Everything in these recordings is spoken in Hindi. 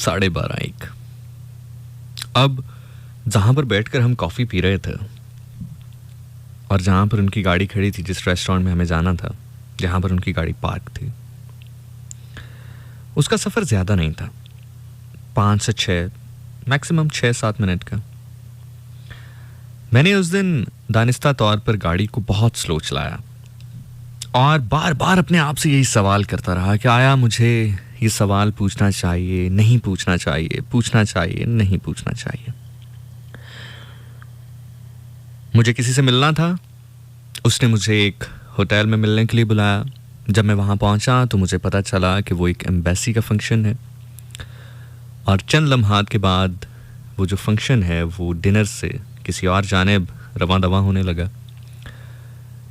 12:30 1। अब जहाँ पर बैठकर हम कॉफ़ी पी रहे थे और जहाँ पर उनकी गाड़ी खड़ी थी, जिस रेस्टोरेंट में हमें जाना था, जहाँ पर उनकी गाड़ी पार्क थी, उसका सफ़र ज़्यादा नहीं था, 5 से 6, मैक्सिमम 6-7 मिनट का। मैंने उस दिन दानिस्ता तौर पर गाड़ी को बहुत स्लो चलाया और बार बार अपने आप से यही सवाल करता रहा कि आया मुझे ये सवाल पूछना चाहिए, नहीं पूछना चाहिए, पूछना चाहिए, नहीं पूछना चाहिए। मुझे किसी से मिलना था, उसने मुझे एक होटल में मिलने के लिए बुलाया। जब मैं वहाँ पहुँचा तो मुझे पता चला कि वो एक एम्बेसी का फंक्शन है और चंद लम्हात के बाद वो जो फंक्शन है वो डिनर से किसी और जानिब रवां दवा होने लगा।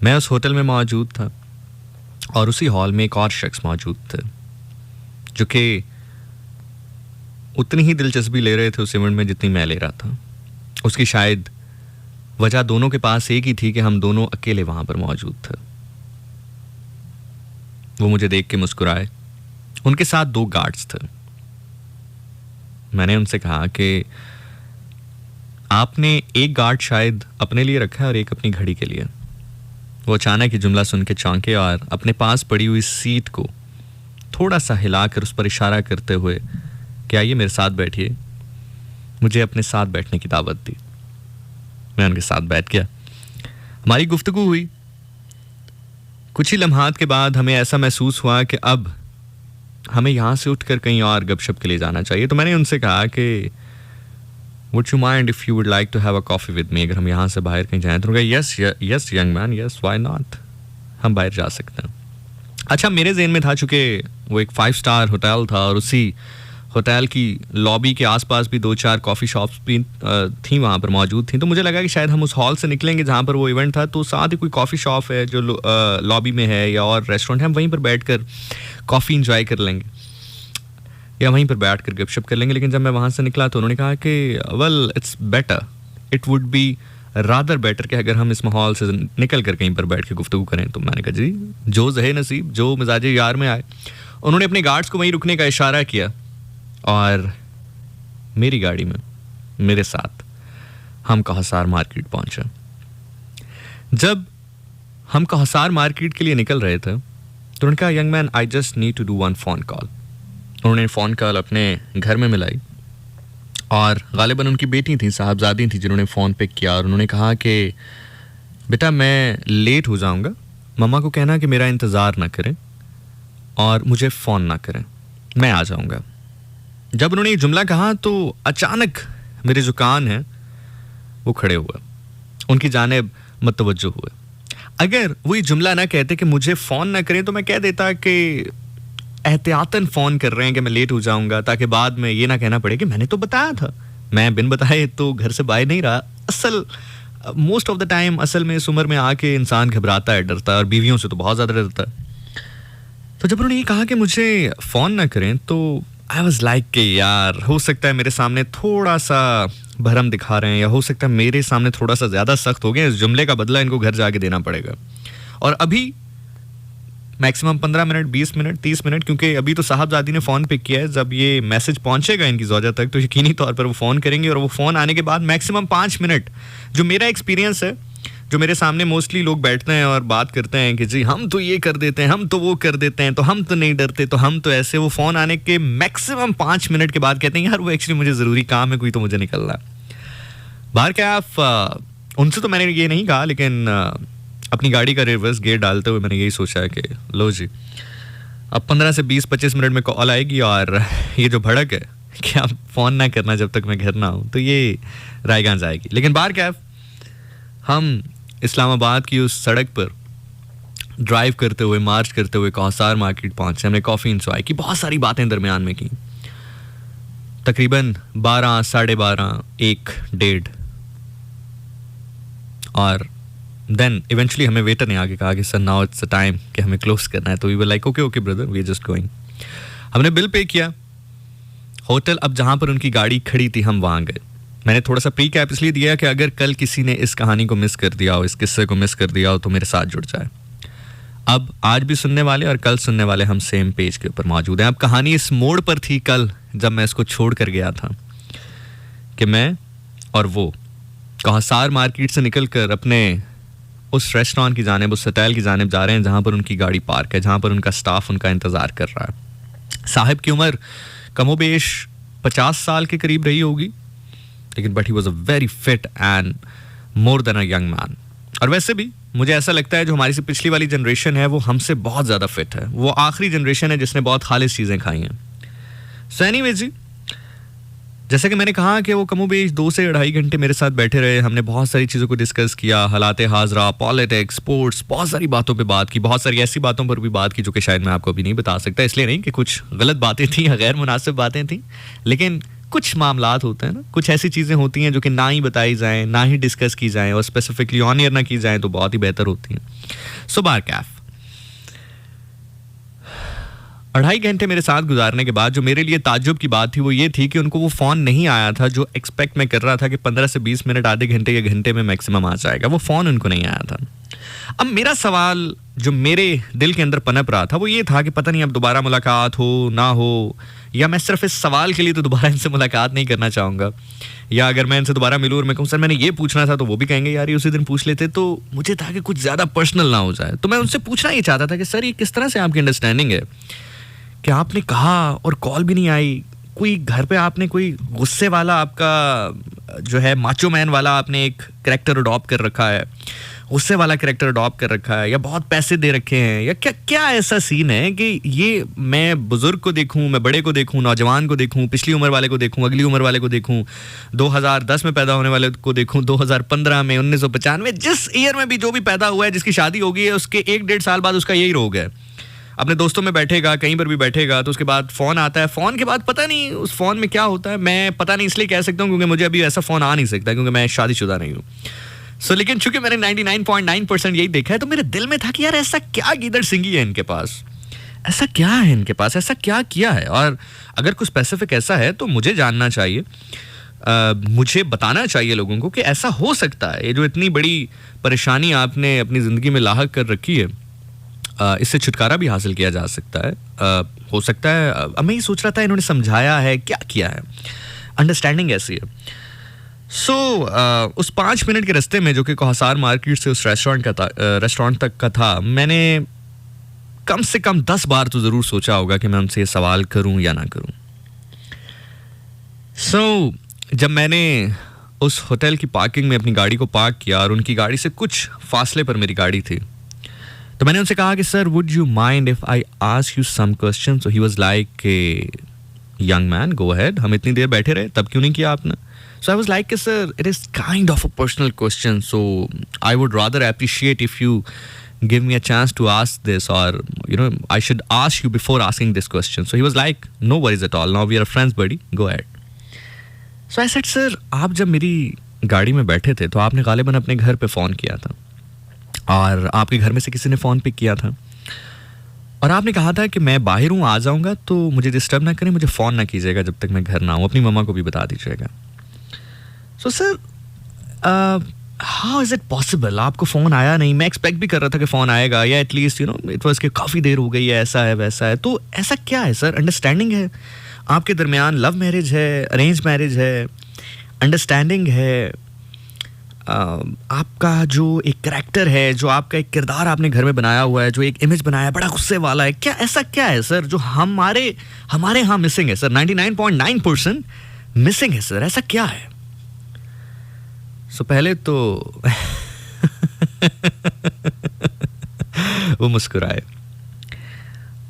मैं उस होटल में मौजूद था और उसी हॉल में एक और शख्स मौजूद थे जो कि उतनी ही दिलचस्पी ले रहे थे उस इवेंट में जितनी मैं ले रहा था। उसकी शायद वजह दोनों के पास एक ही थी कि हम दोनों अकेले वहां पर मौजूद थे। वो मुझे देख के मुस्कुराए। उनके साथ 2 गार्ड्स थे। मैंने उनसे कहा कि आपने एक गार्ड शायद अपने लिए रखा है और एक अपनी घड़ी के लिए। वो अचानक ये जुमला सुन के चौंके और अपने पास पड़ी हुई सीट को थोड़ा सा हिलाकर उस पर इशारा करते हुए कि आइए मेरे साथ बैठिए, मुझे अपने साथ बैठने की दावत दी। मैं उनके साथ बैठ गया। हमारी गुफ्तगू हुई। कुछ ही लम्हात के बाद हमें ऐसा महसूस हुआ कि अब हमें यहाँ से उठकर कहीं और गपशप के लिए जाना चाहिए। तो मैंने उनसे कहा कि Would you mind if you would like to have a coffee with me? अगर हम यहाँ से बाहर कहीं जाएं तो उन्होंने कहा yes young man, yes why not, हम बाहर जा सकते हैं। अच्छा, मेरे ज़हन में था चूँकि वो एक 5 स्टार होटल था और उसी होटल की लॉबी के आसपास भी 2-4 कॉफ़ी शॉप्स भी थी वहाँ पर मौजूद थी। तो मुझे लगा कि शायद हम उस हॉल से निकलेंगे जहाँ पर वो इवेंट था तो साथ ही कोई कॉफ़ी शॉप है जो लॉबी में है या और रेस्टोरेंट है, हम वहीं पर बैठकर कॉफ़ी इंजॉय कर लेंगे या वहीं पर बैठ कर गपशप कर लेंगे। लेकिन जब मैं वहाँ से निकला तो उन्होंने कहा कि well it's better, it would be rather better कि अगर हम इस माहौल से निकल कर कहीं पर बैठ के गुफ्तगू करें। तो मैंने कहा जी जो ज़हे नसीब, जो मिजाज यार में आए। उन्होंने अपने गार्ड्स को वहीं रुकने का इशारा किया और मेरी गाड़ी में मेरे साथ हम कौसार मार्केट पहुँचे। जब हम कौसार मार्केट के लिए निकल रहे थे तो उन्होंने कहा young man I just need to do 1 phone call. उन्होंने फ़ोन कॉल अपने घर में मिलाई और गालिबन उनकी बेटी थी, साहबजादी थी, जिन्होंने फ़ोन पिक किया और उन्होंने कहा कि बेटा मैं लेट हो जाऊंगा, मम्मा को कहना कि मेरा इंतज़ार ना करें और मुझे फ़ोन ना करें, मैं आ जाऊंगा। जब उन्होंने ये जुमला कहा तो अचानक मेरे जो कान हैं वो खड़े हुए, उनकी जानिब मतवज्जो हुए। अगर वो ये जुमला ना कहते कि मुझे फ़ोन ना करें तो मैं कह देता कि एहतियातन फ़ोन कर रहे हैं कि मैं लेट हो जाऊंगा, ताकि बाद में ये ना कहना पड़े कि मैंने तो बताया था। मैं बिन बताए तो घर से बाहर नहीं रहा। असल मोस्ट ऑफ द टाइम असल में इस उम्र में आके इंसान घबराता है, डरता है और बीवियों से तो बहुत ज़्यादा डरता है। तो जब उन्होंने ये कहा कि मुझे फ़ोन ना करें तो आई वॉज लाइक कि यार हो सकता है मेरे सामने थोड़ा सा भरम दिखा रहे हैं या हो सकता है मेरे सामने थोड़ा सा ज़्यादा सख्त हो गए। इस जुमले का बदला इनको घर जाके देना पड़ेगा। और अभी मैक्सिमम 15 मिनट, 20 मिनट, 30 मिनट, क्योंकि अभी तो साहबजादी ने फ़ोन पिक किया है। जब ये मैसेज पहुंचेगा इनकी ज़ौजा तक तो यकीनी तौर पर वो फ़ोन करेंगे और वो फ़ोन आने के बाद मैक्सिमम 5 मिनट, जो मेरा एक्सपीरियंस है, जो मेरे सामने मोस्टली लोग बैठते हैं और बात करते हैं कि जी हम तो ये कर देते हैं, हम तो वो कर देते हैं, तो हम तो नहीं डरते, तो हम तो ऐसे, वो फ़ोन आने के मैक्सिमम 5 मिनट के बाद कहते हैं यार वो एक्चुअली मुझे ज़रूरी काम है कोई, तो मुझे निकलना है बाहर। क्या आप उनसे तो मैंने ये नहीं कहा, लेकिन अपनी गाड़ी का रिवर्स गियर डालते हुए मैंने यही सोचा है कि लो जी अब 15 से 20-25 मिनट में कॉल आएगी और ये जो भड़क है कि आप फ़ोन ना करना जब तक मैं घर ना हूँ, तो ये रायगां जाएगी। लेकिन बाहर क्या, हम इस्लामाबाद की उस सड़क पर ड्राइव करते हुए, मार्च करते हुए कौसार मार्केट पहुँचे। हमने कॉफ़ी इंजॉय की, बहुत सारी बातें दरमियान में की। तकरीबन 12, 12:30, 1, 1:30 और देन इवेंचुअली हमें वेटर ने आके कहा कि sir now it's the time कि हमें क्लोज करना है। तो we were like okay brother, we are just going. हमने बिल पे किया। होटल अब जहाँ पर उनकी गाड़ी खड़ी थी हम वहाँ गए। मैंने थोड़ा सा प्री कैप इसलिए दिया कि अगर कल किसी ने इस कहानी को मिस कर दिया हो, इस किस्से को मिस कर दिया हो, तो मेरे साथ जुड़ जाए। अब आज भी सुनने वाले और कल सुनने वाले हम सेम पेज के ऊपर मौजूद हैं। अब कहानी इस मोड़ पर थी कल जब मैं इसको छोड़ कर गया था कि मैं और वो कौसार मार्केट से निकल कर अपने उस रेस्टोरेंट की जानिब, उस होटल की जानिब जा रहे हैं जहाँ पर उनकी गाड़ी पार्क है, जहाँ पर उनका स्टाफ उनका इंतज़ार कर रहा है। साहिब की उम्र कमोबेश 50 साल के करीब रही होगी, लेकिन but he was a very fit and more than a young man. और वैसे भी मुझे ऐसा लगता है जो हमारी से पिछली वाली जनरेशन है वो हमसे बहुत ज़्यादा फिट है। वो आखिरी जनरेशन है जिसने बहुत खालिश चीज़ें खाई हैं। सो एनीवेज जी, जैसे कि मैंने कहा कि वो कमोबेश 2 से 2.5 घंटे मेरे साथ बैठे रहे। हमने बहुत सारी चीज़ों को डिस्कस किया, हालात हाजरा, पॉलिटिक्स, स्पोर्ट्स, बहुत सारी बातों पे बात की, बहुत सारी ऐसी बातों पर भी बात की जो कि शायद मैं आपको अभी नहीं बता सकता। इसलिए नहीं कि कुछ गलत बातें थी या गैर मुनासिब बातें थी, लेकिन कुछ मामलात होते हैं ना, कुछ ऐसी चीज़ें होती हैं जो कि ना ही बताई जाएँ, ना ही डिस्कस की जाएँ और स्पेसिफिकली ऑन एयर ना की जाएँ तो बहुत ही बेहतर होती हैं। सो बार कैफ 2.5 घंटे मेरे साथ गुजारने के बाद जो मेरे लिए ताज्जुब की बात थी वो ये थी कि उनको वो फ़ोन नहीं आया था जो एक्सपेक्ट मैं कर रहा था कि 15 से 20 मिनट, आधे घंटे या घंटे में मैक्सिमम आ जाएगा। वो फ़ोन उनको नहीं आया था। अब मेरा सवाल जो मेरे दिल के अंदर पनप रहा था वो ये था कि पता नहीं अब दोबारा मुलाकात हो ना हो, या मैं सिर्फ इस सवाल के लिए तो दोबारा इनसे मुलाकात नहीं करना चाहूँगा, या अगर मैं इनसे दोबारा मिलूँ और मैं कहूँ सर मैंने ये पूछना था तो वो भी कहेंगे यार ये उसी दिन पूछ लेते। तो मुझे था कि कुछ ज़्यादा पर्सनल ना हो जाए। तो मैं उनसे पूछना ये चाहता था कि सर ये किस तरह से आपकी अंडरस्टैंडिंग है कि आपने कहा और कॉल भी नहीं आई, कोई घर पे आपने कोई गुस्से वाला आपका जो है माचो मैन वाला आपने एक कैरेक्टर अडॉप्ट कर रखा है, गुस्से वाला कैरेक्टर अडॉप्ट कर रखा है, या बहुत पैसे दे रखे हैं, या क्या क्या ऐसा सीन है कि ये मैं बुजुर्ग को देखूं, मैं बड़े को देखूं, नौजवान को देखूं, पिछली उम्र वाले को देखूं, अगली उम्र वाले को देखूं, 2010 में पैदा होने वाले को देखूं, 2015 में, 1995, जिस ईयर में भी जो भी पैदा हुआ है, जिसकी शादी होगी है, उसके 1-1.5 साल बाद उसका यही रोग है। अपने दोस्तों में बैठेगा, कहीं पर भी बैठेगा तो उसके बाद फ़ोन आता है, फ़ोन के बाद पता नहीं उस फ़ोन में क्या होता है। मैं पता नहीं इसलिए कह सकता हूँ क्योंकि मुझे अभी ऐसा फ़ोन आ नहीं सकता क्योंकि मैं शादीशुदा नहीं हूँ। सो लेकिन चूंकि मैंने 99.9% यही देखा है तो मेरे दिल में था कि यार ऐसा क्या गीदड़ सिंगी है इनके पास, ऐसा क्या है इनके पास, ऐसा क्या किया है। और अगर कुछ स्पेसिफिक ऐसा है तो मुझे जानना चाहिए, मुझे बताना चाहिए लोगों को कि ऐसा हो सकता है। ये जो इतनी बड़ी परेशानी आपने अपनी ज़िंदगी में लाहक कर रखी है, इससे छुटकारा भी हासिल किया जा सकता है। हो सकता है मैं ये सोच रहा था इन्होंने समझाया है, क्या किया है, अंडरस्टैंडिंग ऐसी है। सो उस 5 मिनट के रास्ते में जो कि कौसार मार्केट से उस रेस्टोरेंट तक का था, मैंने कम से कम 10 बार तो ज़रूर सोचा होगा कि मैं उनसे ये सवाल करूं या ना करूं। सो जब मैंने उस होटल की पार्किंग में अपनी गाड़ी को पार्क किया और उनकी गाड़ी से कुछ फासले पर मेरी गाड़ी थी, तो मैंने उनसे कहा कि sir would you mind if I ask you some question. So he was like young man go ahead. हम इतनी देर बैठे रहे तब क्यों नहीं किया आपने? सो आई वाज लाइक कि sir it is kind of a personal question, so I would rather appreciate if you give me a chance to ask this, or you know I should ask you before asking this question. So he was like no worries at all, now we are friends buddy, go ahead. So I said sir आप जब मेरी गाड़ी में बैठे थे तो आपने गालिबन अपने घर पे फ़ोन किया था और आपके घर में से किसी ने फ़ोन पिक किया था और आपने कहा था कि मैं बाहर हूँ, आ जाऊँगा तो मुझे डिस्टर्ब ना करें, मुझे फ़ोन ना कीजिएगा जब तक मैं घर ना आऊँ, अपनी मम्मा को भी बता दीजिएगा। So sir how is it possible, आपको फ़ोन आया नहीं? मैं एक्सपेक्ट भी कर रहा था कि फ़ोन आएगा, या at least you know it was कि काफ़ी देर हो गई है, ऐसा है वैसा है। तो ऐसा क्या है सर, अंडरस्टैंडिंग है आपके दरमियान? लव मैरिज है, अरेंज मैरिज है, अंडरस्टैंडिंग है? आपका जो एक करैक्टर है, जो आपका एक किरदार आपने घर में बनाया हुआ है, जो एक इमेज बनाया है बड़ा गुस्से वाला है, क्या ऐसा क्या है सर जो हमारे यहाँ मिसिंग है सर? 99.9% मिसिंग है सर, ऐसा क्या है? सो पहले तो वो मुस्कुराए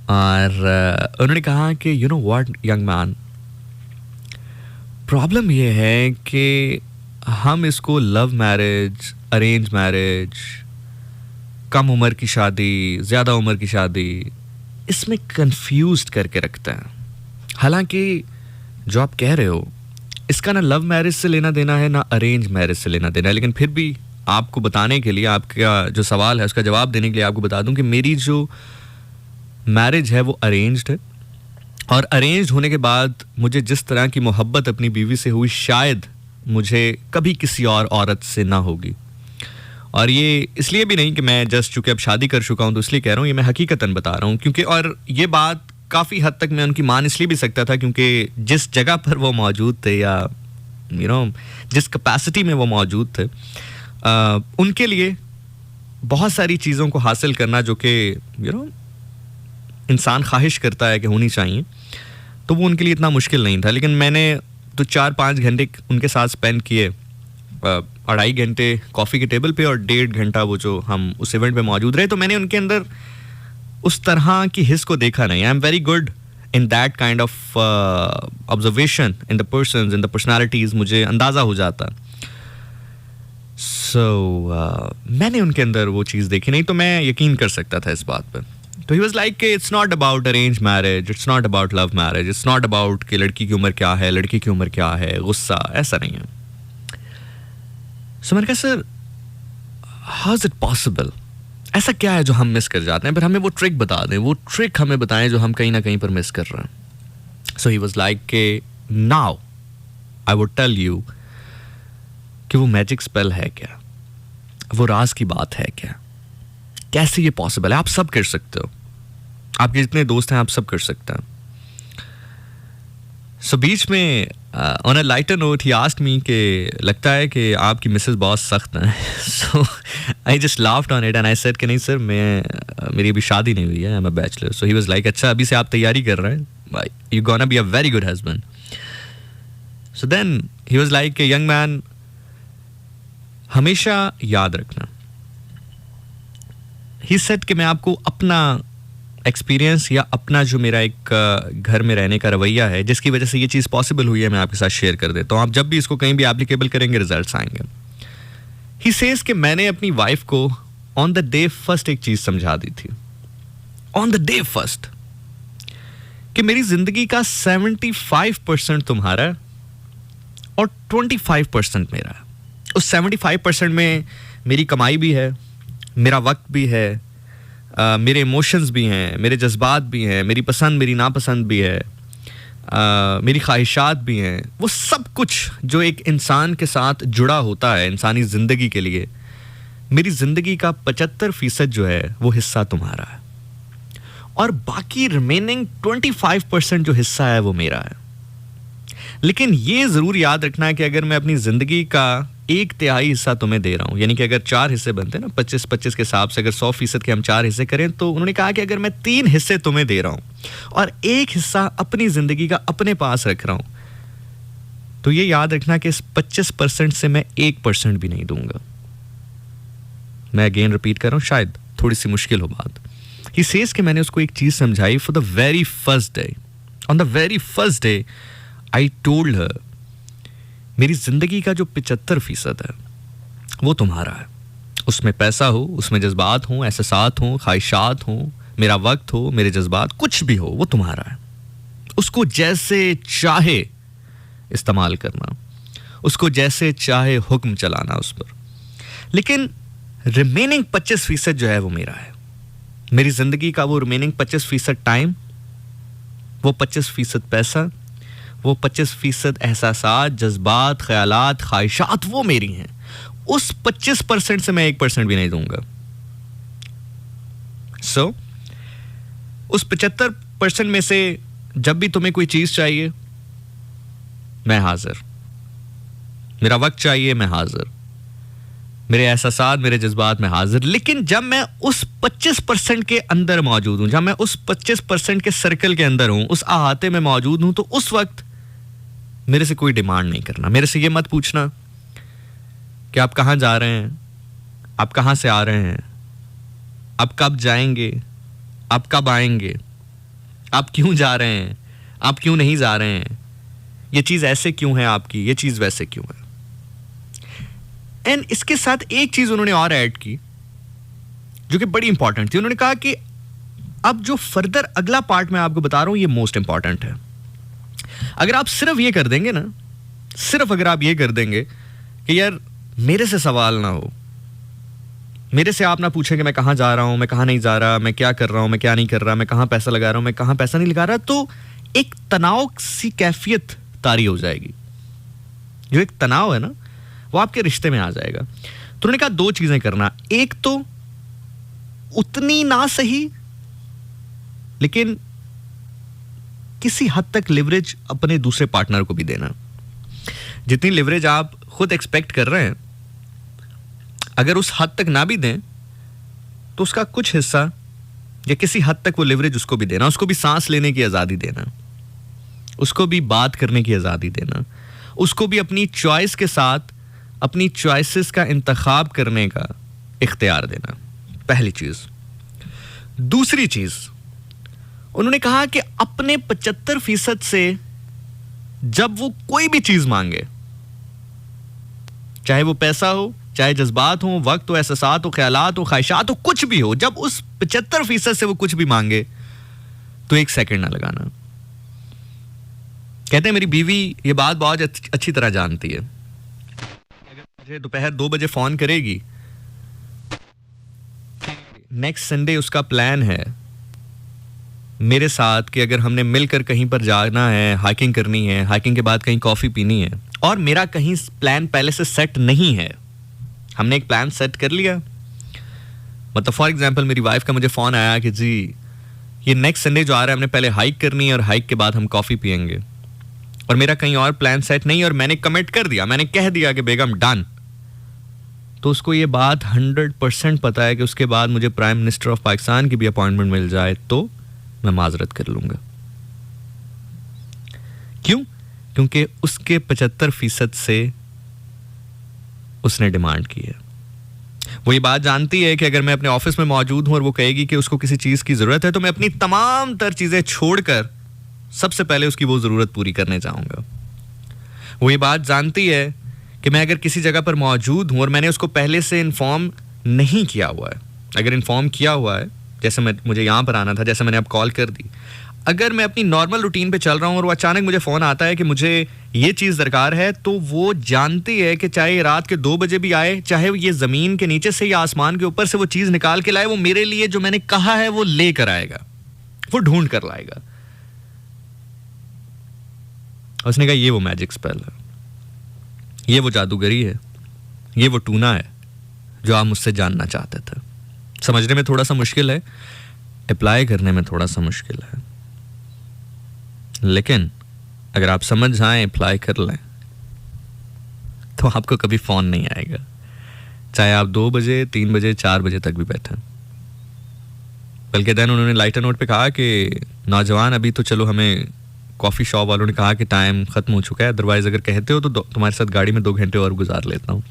और उन्होंने कहा कि you know what young man, problem ये है कि हम इसको लव मैरिज, अरेंज मैरिज, कम उम्र की शादी, ज़्यादा उम्र की शादी, इसमें कंफ्यूज करके रखते हैं। हालांकि जो आप कह रहे हो इसका ना लव मैरिज से लेना देना है ना अरेंज मैरिज से लेना देना है, लेकिन फिर भी आपको बताने के लिए, आपका जो सवाल है उसका जवाब देने के लिए आपको बता दूं कि मेरी जो मैरिज है वो अरेंज्ड है और अरेंज्ड होने के बाद मुझे जिस तरह की मोहब्बत अपनी बीवी से हुई शायद मुझे कभी किसी और औरत से ना होगी। और ये इसलिए भी नहीं कि मैं जस्ट चूँकि अब शादी कर चुका हूँ तो इसलिए कह रहा हूँ, ये मैं हकीकतन बता रहा हूँ क्योंकि और ये बात काफ़ी हद तक मैं उनकी मान इसलिए भी सकता था क्योंकि जिस जगह पर वो मौजूद थे या जिस कैपेसिटी में वो मौजूद थे, उनके लिए बहुत सारी चीज़ों को हासिल करना जो कि इंसान ख्वाहिश करता है कि होनी चाहिए, तो वो उनके लिए इतना मुश्किल नहीं था। लेकिन मैंने तो 4-5 घंटे उनके साथ स्पेंड किए, 2.5 घंटे कॉफ़ी के टेबल पे और 1.5 घंटा वो जो हम उस इवेंट पे मौजूद रहे, तो मैंने उनके अंदर उस तरह की हिस्स को देखा नहीं। I am very good in that kind of observation in the persons, in the personalities, मुझे अंदाज़ा हो जाता। मैंने उनके अंदर वो चीज़ देखी नहीं, तो मैं यकीन कर सकता था इस बात पर। तो ही was like it's not about arrange marriage, it's not about love marriage, it's not about कि लड़की की उम्र क्या है, लड़की की उम्र क्या है, गुस्सा, ऐसा नहीं है। सो मैंने कहा sir how is it possible, ऐसा क्या है जो हम मिस कर जाते हैं, पर हमें वो ट्रिक बता दें, वो ट्रिक हमें बताएं जो हम कहीं ना कहीं पर मिस कर रहे हैं। सो ही वॉज लाइक के now I would tell you कि वो मैजिक स्पेल है क्या, वो राज की बात है क्या, कैसे ये पॉसिबल है, आप सब कर सकते हो, आपके जितने दोस्त हैं आप सब कर सकते हैं। सो बीच में on a lighter note he asked me कि लगता है कि आपकी मिसेस बहुत सख्त हैं। So I just laughed on it and I said कि नहीं सर, मेरी अभी शादी नहीं हुई है, I am a bachelor. So he was like अच्छा अभी से आप तैयारी कर रहे हैं, you gonna be a very good husband. So then he was like a young man, हमेशा याद रखना, ही सेड कि मैं आपको अपना एक्सपीरियंस या अपना जो मेरा एक घर में रहने का रवैया है जिसकी वजह से ये चीज़ पॉसिबल हुई है, मैं आपके साथ शेयर कर देता हूँ। आप जब भी इसको कहीं भी एप्लीकेबल करेंगे रिजल्ट्स आएंगे। ही सेज कि मैंने अपनी वाइफ को ऑन द डे फर्स्ट एक चीज़ समझा दी थी, ऑन द डे फर्स्ट, कि मेरी जिंदगी का 75% तुम्हारा है और 25% मेरा है। उस 75% में मेरी कमाई भी है, मेरा वक्त भी है, मेरे इमोशंस भी हैं, मेरे जज्बात भी हैं, मेरी पसंद मेरी नापसंद भी है, मेरी ख्वाहिशात भी हैं, वो सब कुछ जो एक इंसान के साथ जुड़ा होता है इंसानी ज़िंदगी के लिए, मेरी ज़िंदगी का 75% जो है वो हिस्सा तुम्हारा है और बाकी रिमेनिंग 25% जो हिस्सा है वो मेरा है। लेकिन ये ज़रूर याद रखना है कि अगर मैं अपनी ज़िंदगी का 1/3 हिस्सा तुम्हें दे रहा हूँ, यानी कि अगर 4 हिस्से बनते हैं ना 25-25 के हिसाब से, अगर 100% के हम 4 हिस्से करें, तो उन्होंने कहा कि अगर मैं 3 हिस्से तुम्हें दे रहा हूँ और 1 हिस्सा अपनी ज़िंदगी का अपने पास रख रहा हूँ, तो ये याद रखना कि इस 25% से मैं 1% भी नहीं दूंगा। मैं अगेन रिपीट कर रहा हूँ, शायद थोड़ी सी मुश्किल हो बात। ही सेज कि मैंने उसको एक चीज़ समझाई for the very first day. On the very first day I told her, मेरी जिंदगी का जो 75% है वो तुम्हारा है। उसमें पैसा हो, उसमें जज्बात हो, एहसासात हो, ख्वाहिशात हो, मेरा वक्त हो, मेरे जज्बात, कुछ भी हो, वो तुम्हारा है। उसको जैसे चाहे इस्तेमाल करना, उसको जैसे चाहे हुक्म चलाना उस पर, लेकिन रिमेनिंग 25% जो है वो मेरा है। मेरी जिंदगी का वो रिमेनिंग 25% टाइम, वो 25% पैसा, वो 25% एहसासात, जज्बात, ख्यालात, ख्वाहिशात, वो मेरी हैं। उस 25% से मैं 1% भी नहीं दूंगा। सो उस 75% में से जब भी तुम्हें कोई चीज चाहिए, मैं हाजिर। मेरा वक्त चाहिए, मैं हाजिर। मेरे एहसासात, मेरे जज्बात में हाजिर। लेकिन जब मैं उस 25% के अंदर मौजूद हूं, जब मैं उस 25% के सर्कल के अंदर हूं, उस अहाते में मौजूद हूं, तो उस वक्त मेरे से कोई डिमांड नहीं करना। मेरे से ये मत पूछना कि आप कहाँ जा रहे हैं, आप कहाँ से आ रहे हैं, आप कब जाएंगे, आप कब आएंगे, आप क्यों जा रहे हैं, आप क्यों नहीं जा रहे हैं, ये चीज़ ऐसे क्यों है आपकी, ये चीज़ वैसे क्यों है। एंड इसके साथ एक चीज़ उन्होंने और ऐड की जो कि बड़ी इंपॉर्टेंट थी। उन्होंने कहा कि अब जो फर्दर अगला पार्ट मैं आपको बता रहा हूँ ये मोस्ट इंपॉर्टेंट है। अगर आप सिर्फ ये कर देंगे ना, सिर्फ अगर आप ये कर देंगे कि यार मेरे से सवाल ना हो, मेरे से आप ना पूछें कि मैं कहाँ जा रहा हूँ, मैं कहाँ नहीं जा रहा, मैं क्या कर रहा हूँ, मैं क्या नहीं कर रहा, मैं कहाँ पैसा लगा रहा हूँ, मैं कहाँ पैसा नहीं लगा रहा, तो एक तनाव सी कैफियत तारी हो जाएगी। जो एक तनाव है ना वो आपके रिश्ते में आ जाएगा। तो उन्होंने कहा 2 चीजें करना, एक तो उतनी ना सही लेकिन किसी हद तक लिवरेज अपने दूसरे पार्टनर को भी देना। जितनी लिवरेज आप खुद एक्सपेक्ट कर रहे हैं, अगर उस हद तक ना भी दें तो उसका कुछ हिस्सा या किसी हद तक वो लिवरेज उसको भी देना, उसको भी सांस लेने की आज़ादी देना, उसको भी बात करने की आज़ादी देना, उसको भी अपनी चॉइस के साथ अपनी चॉइसेस का इंतखाब करने का इख्तियार देना। पहली चीज़। दूसरी चीज़, उन्होंने कहा कि अपने 75% से जब वो कोई भी चीज़ मांगे, चाहे वो पैसा हो, चाहे जज्बात हो, वक्त हो, एहसासात हो, ख्यालात हो, ख्वाहिशात हो, कुछ भी हो, जब उस 75% से वो कुछ भी मांगे तो एक सेकंड ना लगाना। कहते हैं मेरी बीवी ये बात बहुत अच्छी तरह जानती है। अगर मुझे दोपहर 2 बजे फोन करेगी, नेक्स्ट संडे उसका प्लान है मेरे साथ कि अगर हमने मिलकर कहीं पर जाना है, हाइकिंग करनी है, हाइकिंग के बाद कहीं कॉफी पीनी है, और मेरा कहीं प्लान पहले से सेट नहीं है, हमने एक प्लान सेट कर लिया, मतलब फॉर एग्जांपल मेरी वाइफ का मुझे फोन आया कि जी ये नेक्स्ट संडे जो आ रहा है हमने पहले हाइक करनी है और हाइक के बाद हम कॉफी पियेंगे, और मेरा कहीं और प्लान सेट नहीं है, और मैंने कमिट कर दिया, मैंने कह दिया कि बेगम डन, तो उसको ये बात 100% पता है कि उसके बाद मुझे प्राइम मिनिस्टर ऑफ पाकिस्तान की भी अपॉइंटमेंट मिल जाए तो मैं माजरत कर लूंगा। क्यों? क्योंकि उसके 75% से उसने डिमांड की है। वो ये बात जानती है कि अगर मैं अपने ऑफिस में मौजूद हूं और वो कहेगी कि उसको किसी चीज की जरूरत है, तो मैं अपनी तमाम तर चीजें छोड़कर सबसे पहले उसकी वो जरूरत पूरी करने जाऊंगा। वो ये बात जानती है कि मैं अगर किसी जगह पर मौजूद हूं और मैंने उसको पहले से इन्फॉर्म नहीं किया हुआ है, अगर इन्फॉर्म किया हुआ है, जैसे मुझे यहाँ पर आना था, जैसे मैंने अब कॉल कर दी, अगर मैं अपनी नॉर्मल रूटीन पे चल रहा हूँ और वो अचानक मुझे फ़ोन आता है कि मुझे ये चीज़ दरकार है, तो वो जानती है कि चाहे रात के 2 बजे भी आए, चाहे ये ज़मीन के नीचे से या आसमान के ऊपर से वो चीज़ निकाल के लाए, वो मेरे लिए जो मैंने कहा है वो ले कर आएगा, वो ढूंढ कर लाएगा। उसने कहा ये वो मैजिक स्पेल है, ये वो जादूगरी है, ये वो टूना है जो आप मुझसे जानना चाहते थे। समझने में थोड़ा सा मुश्किल है, अप्लाई करने में थोड़ा सा मुश्किल है, लेकिन अगर आप समझ जाएं, अप्लाई कर लें, तो आपको कभी फ़ोन नहीं आएगा, चाहे आप 2 बजे 3 बजे 4 बजे तक भी बैठें। बल्कि देन उन्होंने लाइटर नोट पे कहा कि नौजवान अभी तो चलो, हमें कॉफ़ी शॉप वालों ने कहा कि टाइम ख़त्म हो चुका है, अदरवाइज़ अगर कहते हो तो तुम्हारे साथ गाड़ी में 2 घंटे और गुजार लेता हूँ।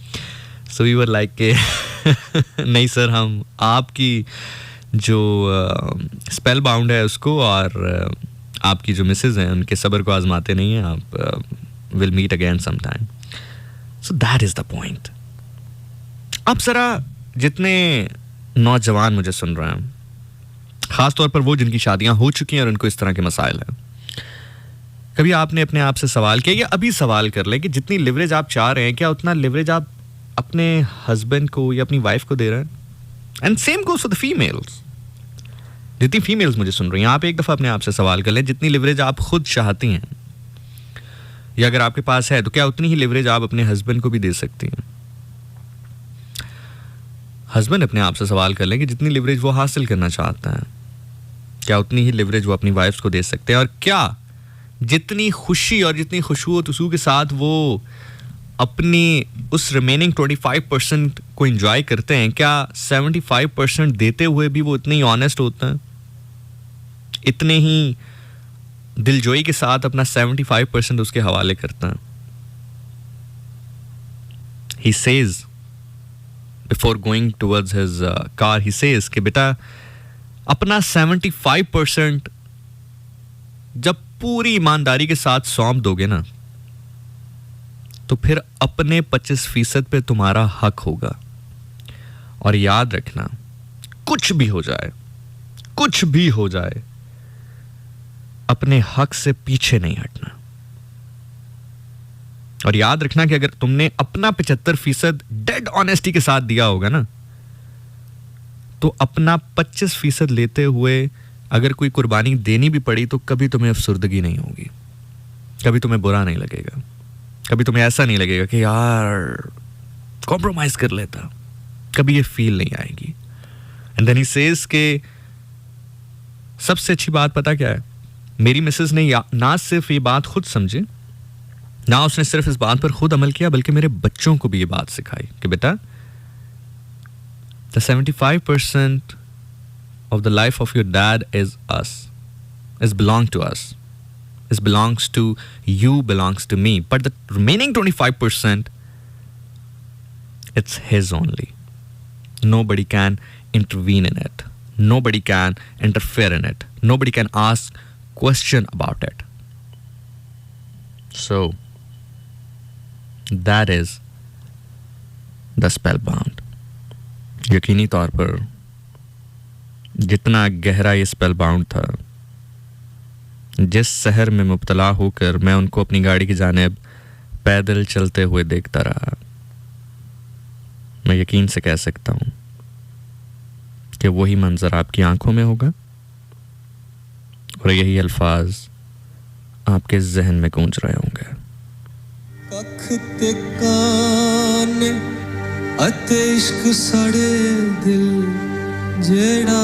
सो वी वर लाइक के नहीं सर, हम आपकी जो स्पेल बाउंड है उसको और आपकी जो मिसेज हैं उनके सब्र को आजमाते नहीं हैं, आप will meet again some time. So that is the point. अब ज़रा जितने नौजवान मुझे सुन रहे हैं, ख़ास तौर पर वो जिनकी शादियां हो चुकी हैं और उनको इस तरह के मसाइल हैं, कभी आपने अपने आप से सवाल किया, या अभी सवाल कर लें कि जितनी लिवरेज आप चाह रहे हैं, क्या उतना लिवरेज आप अपने हस्बैंड को या अपनी वाइफ को दे रहे हैं? And same goes for the females. जितनी फीमेल्स मुझे सुन रही हैं, आप एक दफ़ा अपने आप से सवाल कर लें, जितनी लिवरेज आप खुद चाहती हैं या अगर आपके पास है, तो क्या उतनी ही लिवरेज आप अपने हस्बैंड को भी दे सकती हैं? हस्बैंड अपने आप से सवाल कर लें कि जितनी लिवरेज वो हासिल करना चाहता है, क्या उतनी ही लिवरेज वो अपनी वाइफ्स को दे सकते हैं? और क्या जितनी खुशी और जितनी खुशबू और तुसू के साथ वो अपनी उस रिमेनिंग 25% को एंजॉय करते हैं, क्या 75% देते हुए भी वो इतने ही ऑनेस्ट होते हैं, इतने ही दिलजोई के साथ अपना 75% उसके हवाले करते हैं? He says before going towards his car, he says कि बेटा अपना 75% जब पूरी ईमानदारी के साथ सौंप दोगे ना, तो फिर अपने 25% पे तुम्हारा हक होगा। और याद रखना, कुछ भी हो जाए, कुछ भी हो जाए, अपने हक से पीछे नहीं हटना। और याद रखना कि अगर तुमने अपना 75% डेड ऑनेस्टी के साथ दिया होगा ना, तो अपना 25% लेते हुए अगर कोई कुर्बानी देनी भी पड़ी, तो कभी तुम्हें अफसुर्दगी नहीं होगी, कभी तुम्हें बुरा नहीं लगेगा, कभी तुम्हें ऐसा नहीं लगेगा कि यार कॉम्प्रोमाइज कर लेता, कभी ये फील नहीं आएगी। एंड देन ही सेज के सबसे अच्छी बात पता क्या है? मेरी मिसेस ने ना सिर्फ ये बात खुद समझी, ना उसने सिर्फ इस बात पर खुद अमल किया, बल्कि मेरे बच्चों को भी ये बात सिखाई कि बेटा, the 75% of the life of your dad is us, is belong to us, is belongs to you, belongs to me, but the remaining 25%, it's his only. Nobody can intervene in it. Nobody can interfere in it. Nobody can ask question about it. So that is the spellbound. यकीनी तौर पर जितना गहरा ये spellbound था, जिस शहर में मुब्तला होकर मैं उनको अपनी गाड़ी की जानिब पैदल चलते हुए देखता रहा, मैं यकीन से कह सकता हूं कि वही मंजर आपकी आंखों में होगा और यही अल्फाज आपके जहन में गूंज रहे होंगे। कखते काने अते इश्क सड़े दिल जेड़ा